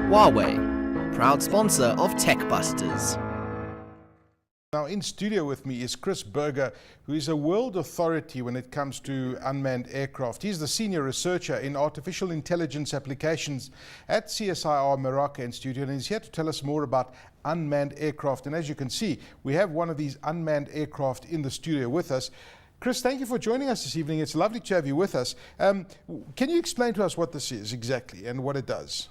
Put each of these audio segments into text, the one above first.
Huawei, proud sponsor of Tech Busters. Now in studio with me is Chris Berger, who is a world authority when it comes to unmanned aircraft. He's the senior researcher in artificial intelligence applications at CSIR Meraka Institute, and he's here to tell us more about unmanned aircraft. And as you can see, we have one of these unmanned aircraft in the studio with us. Chris, thank you for joining us this evening. It's lovely to have you with us. Can you explain to us what this is exactly and what it does?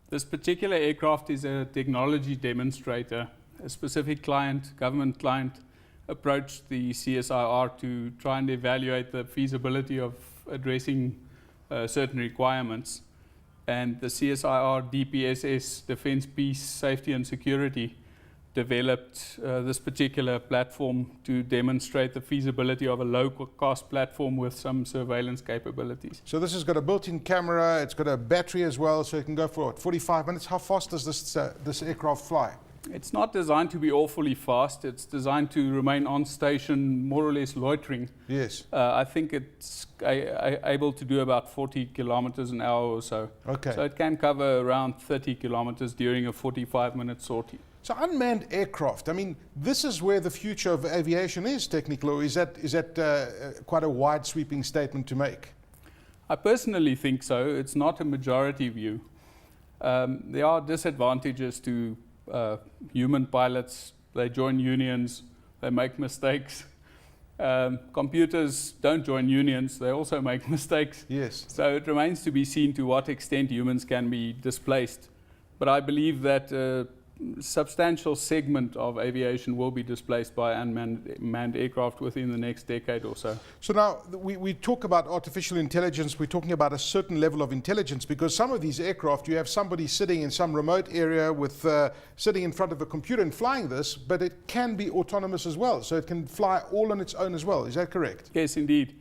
This particular aircraft is a technology demonstrator. A specific client, government client, approached the CSIR to try and evaluate the feasibility of addressing certain requirements. And the CSIR DPSS, Defense, Peace, Safety and Security, developed this particular platform to demonstrate the feasibility of a low-cost platform with some surveillance capabilities. So this has got a built-in camera, it's got a battery as well, so it can go for what, 45 minutes? How fast does this aircraft fly? It's not designed to be awfully fast. It's designed to remain on station, more or less loitering. Yes. I think it's able to do about 40 kilometers an hour or so. Okay. So it can cover around 30 kilometers during a 45-minute sortie. So unmanned aircraft, I mean, this is where the future of aviation is technically, or is that quite a wide sweeping statement to make? I personally think so. It's not a majority view. There are disadvantages to human pilots. They join unions, they make mistakes. Computers don't join unions, they also make mistakes. Yes. So it remains to be seen to what extent humans can be displaced. But I believe that substantial segment of aviation will be displaced by unmanned aircraft within the next decade or so. So now we talk about artificial intelligence, we're talking about a certain level of intelligence, because some of these aircraft, you have somebody sitting in some remote area with sitting in front of a computer and flying this, but it can be autonomous as well, so it can fly all on its own as well. Is that correct? Yes, indeed.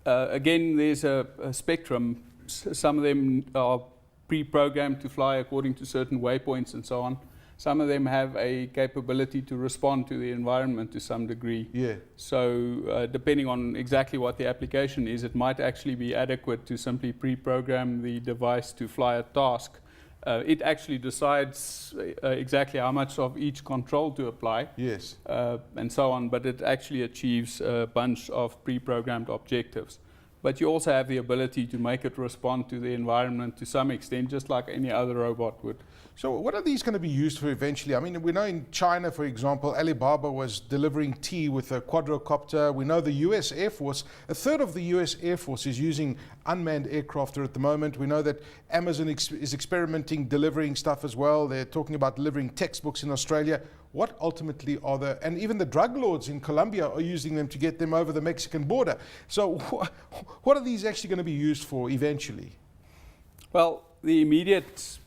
Again, there's a spectrum. Some of them are pre-programmed to fly according to certain waypoints and so on. Some of them have a capability to respond to the environment to some degree. Yeah. So depending on exactly what the application is, it might actually be adequate to simply pre-program the device to fly a task. It actually decides exactly how much of each control to apply. Yes. And so on, but it actually achieves a bunch of pre-programmed objectives. But you also have the ability to make it respond to the environment to some extent, just like any other robot would. So what are these going to be used for eventually? I mean, we know in China, for example, Alibaba was delivering tea with a quadrocopter. We know the US Air Force, a third of the US Air Force is using unmanned aircraft at the moment. We know that Amazon is experimenting delivering stuff as well. They're talking about delivering textbooks in Australia. What ultimately are and even the drug lords in Colombia are using them to get them over the Mexican border. So what are these actually going to be used for eventually? Well, the immediate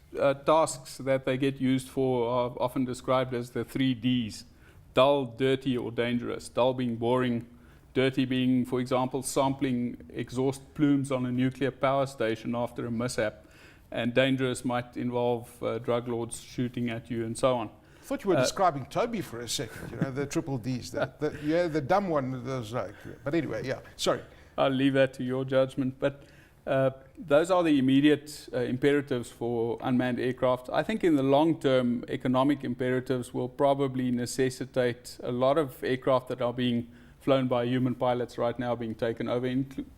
tasks that they get used for are often described as the 3 Ds: dull, dirty, or dangerous. Dull being boring, dirty being, for example, sampling exhaust plumes on a nuclear power station after a mishap, and dangerous might involve drug lords shooting at you and so on. I thought you were describing Toby for a second, you know, the triple Ds, yeah, the dumb one, those like, but anyway, yeah, sorry. I'll leave that to your judgment, but those are the immediate imperatives for unmanned aircraft. I think in the long term, economic imperatives will probably necessitate a lot of aircraft that are being flown by human pilots right now being taken over,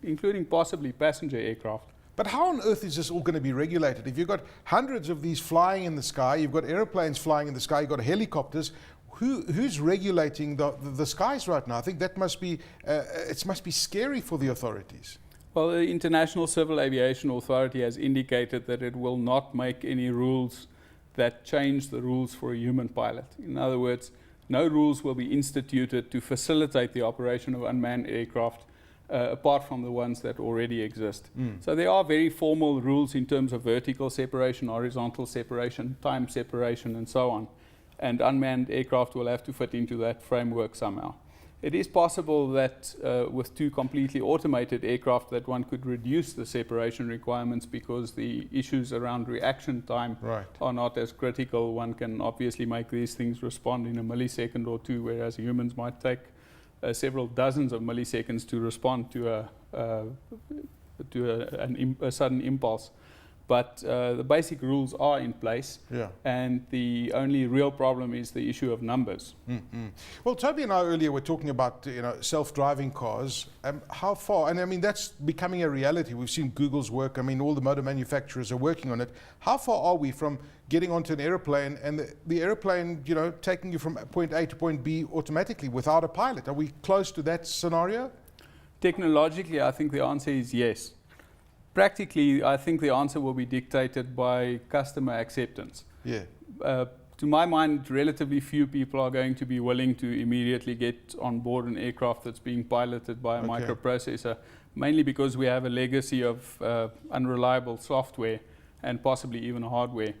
including possibly passenger aircraft. But how on earth is this all going to be regulated? If you've got hundreds of these flying in the sky, you've got airplanes flying in the sky, you've got helicopters, who's regulating the skies right now? I think that must be, it must be scary for the authorities. Well, the International Civil Aviation Authority has indicated that it will not make any rules that change the rules for a human pilot. In other words, no rules will be instituted to facilitate the operation of unmanned aircraft apart from the ones that already exist. So there are very formal rules in terms of vertical separation, horizontal separation, time separation, and so on. And unmanned aircraft will have to fit into that framework somehow. It is possible that with 2 completely automated aircraft that one could reduce the separation requirements because the issues around reaction time are not as critical. One can obviously make these things respond in a millisecond or 2, whereas humans might take several dozens of milliseconds to respond to a sudden impulse. But the basic rules are in place, and the only real problem is the issue of numbers. Well, Toby and I earlier were talking about self-driving cars. How far? And I mean that's becoming a reality. We've seen Google's work. I mean all the motor manufacturers are working on it. How far are we from getting onto an airplane and the airplane, taking you from point A to point B automatically without a pilot? Are we close to that scenario? Technologically, I think the answer is yes. Practically, I think the answer will be dictated by customer acceptance. To my mind, relatively few people are going to be willing to immediately get on board an aircraft that's being piloted by a microprocessor, mainly because we have a legacy of unreliable software and possibly even hardware.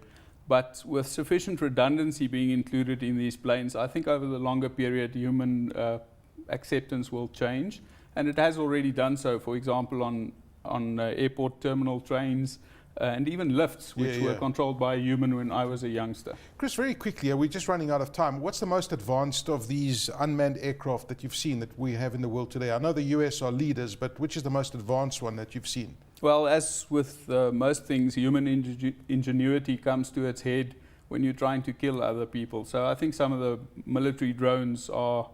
But with sufficient redundancy being included in these planes, I think over the longer period, human acceptance will change. And it has already done so, for example, on airport terminal trains and even lifts, which were controlled by a human when I was a youngster. Chris, very quickly, we're just running out of time. What's the most advanced of these unmanned aircraft that you've seen that we have in the world today? I know the US are leaders, but which is the most advanced one that you've seen? Well, as with most things, human ingenuity comes to its head when you're trying to kill other people. So I think some of the military drones are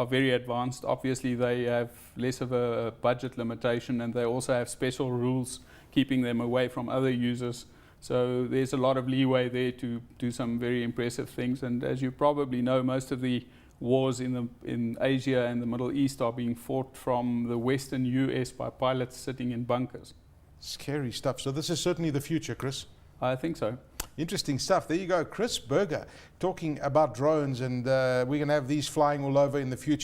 very advanced. Obviously, they have less of a budget limitation, and they also have special rules keeping them away from other users. So there's a lot of leeway there to do some very impressive things. And as you probably know, most of the wars in Asia and the Middle East are being fought from the Western US by pilots sitting in bunkers. Scary stuff. So this is certainly the future, Chris. I think so. Interesting stuff. There you go, Chris Berger, talking about drones, and we're going to have these flying all over in the future.